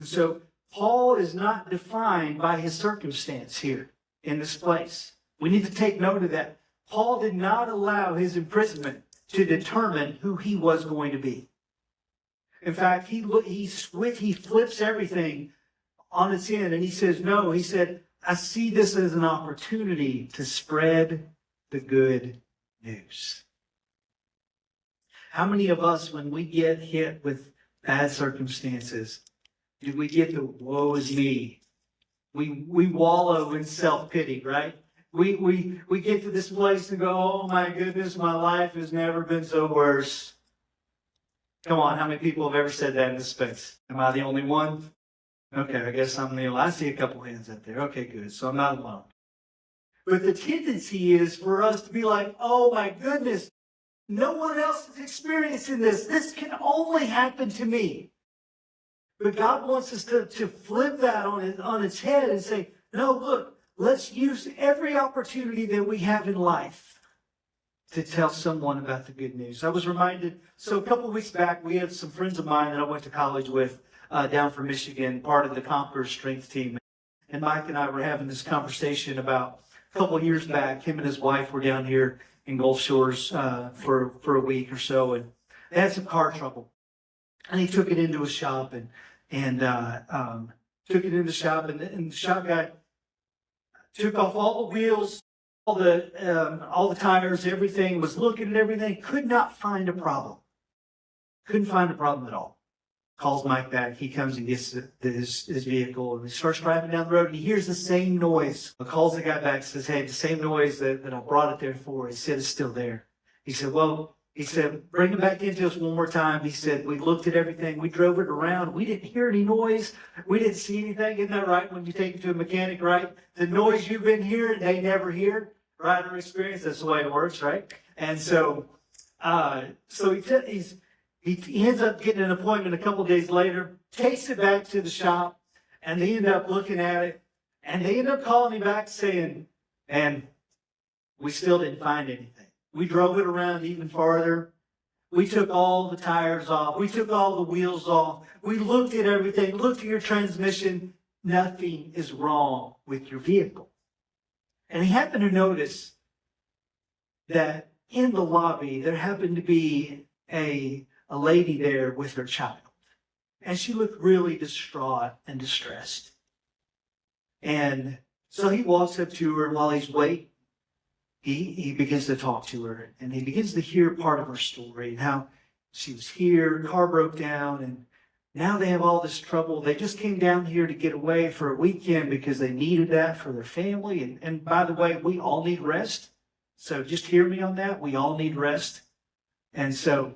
So Paul is not defined by his circumstance here in this place. We need to take note of that. Paul did not allow his imprisonment to determine who he was going to be. In fact, he flips everything on its end and he says, no, he said, I see this as an opportunity to spread the good news. How many of us, when we get hit with bad circumstances, do we get the woe is me? We wallow in self-pity, right? We get to this place and go, oh my goodness, my life has never been so worse. Come on, how many people have ever said that in this space? Am I the only one? Okay, I guess I'm the only. I see a couple hands up there. Okay, good. So I'm not alone. But the tendency is for us to be like, oh my goodness, no one else is experiencing this. This can only happen to me. But God wants us to flip that on its head and say, no, look, let's use every opportunity that we have in life to tell someone about the good news. I was reminded, so a couple of weeks back, we had some friends of mine that I went to college with down from Michigan, part of the Conqueror Strength team. And Mike and I were having this conversation about a couple of years back. Him and his wife were down here in Gulf Shores for a week or so, and they had some car trouble. And he took it into a shop and took it into the shop, and the shop guy took off all the wheels, all the tires, everything, was looking at everything, could not find a problem. Couldn't find a problem at all. Calls Mike back. He comes and gets his vehicle, and he starts driving down the road, and he hears the same noise. He calls the guy back, says, hey, the same noise that I brought it there for, he said, it's still there. He said, well, bring it back into us one more time. He said, we looked at everything. We drove it around. We didn't hear any noise. We didn't see anything. Isn't that right? When you take it to a mechanic, right? The noise you've been hearing, they never hear, right? Or experience. That's the way it works, right? And so he ends up getting an appointment a couple of days later, takes it back to the shop, and they end up looking at it, and they end up calling him back saying, and we still didn't find anything. We drove it around even farther. We took all the tires off. We took all the wheels off. We looked at everything, looked at your transmission. Nothing is wrong with your vehicle. And he happened to notice that in the lobby, there happened to be a lady there with her child. And she looked really distraught and distressed. And so he walks up to her, and while he's waiting, he begins to talk to her, and he begins to hear part of her story and how she was here, car broke down, and now they have all this trouble. They just came down here to get away for a weekend because they needed that for their family. And by the way, we all need rest. So just hear me on that. We all need rest. And so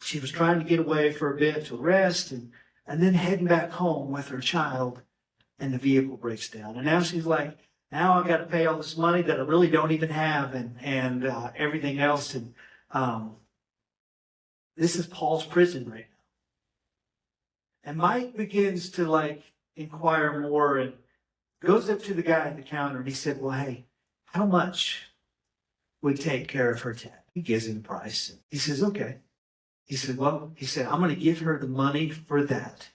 she was trying to get away for a bit to rest and then heading back home with her child, and the vehicle breaks down. And now she's like, now I've got to pay all this money that I really don't even have and everything else. And this is Paul's prison right now. And Mike begins to inquire more and goes up to the guy at the counter, and he said, well, hey, how much would take care of her tab? He gives him the price. He says, okay. He said, I'm going to give her the money for that.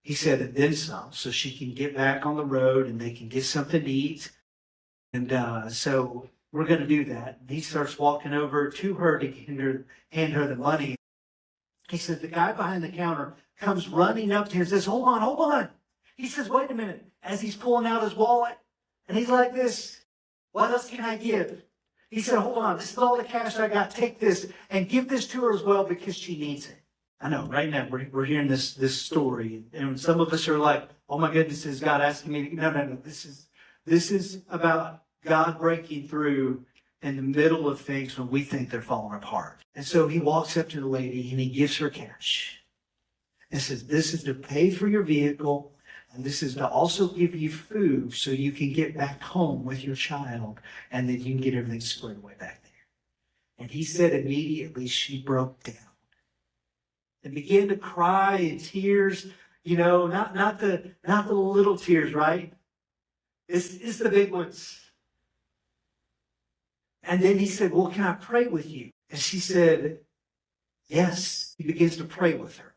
He said, and then some, so she can get back on the road and they can get something to eat. And so we're going to do that. And he starts walking over to her to hand her the money. He says, the guy behind the counter comes running up to her and says, hold on. He says, wait a minute, as he's pulling out his wallet. And he's like this, what else can I give? He said, hold on, this is all the cash I got. Take this and give this to her as well because she needs it. I know, right now, we're hearing this story, and some of us are like, oh my goodness, is God asking me to... No. This is about God breaking through in the middle of things when we think they're falling apart. And so he walks up to the lady, and he gives her cash. And says, this is to pay for your vehicle, and this is to also give you food so you can get back home with your child, and then you can get everything squared away back there. And he said immediately she broke down and began to cry in tears, not the little tears, right? It's the big ones. And then he said, well, can I pray with you? And she said, yes. He begins to pray with her.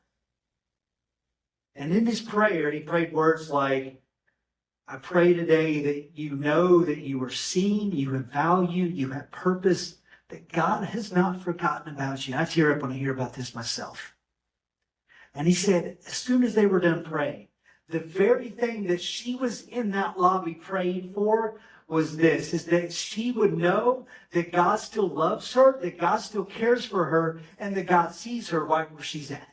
And in his prayer, he prayed words like, I pray today that you know that you are seen, you have value, you have purpose, that God has not forgotten about you. I tear up when I hear about this myself. And he said, as soon as they were done praying, the very thing that she was in that lobby praying for was this, is that she would know that God still loves her, that God still cares for her, and that God sees her right where she's at.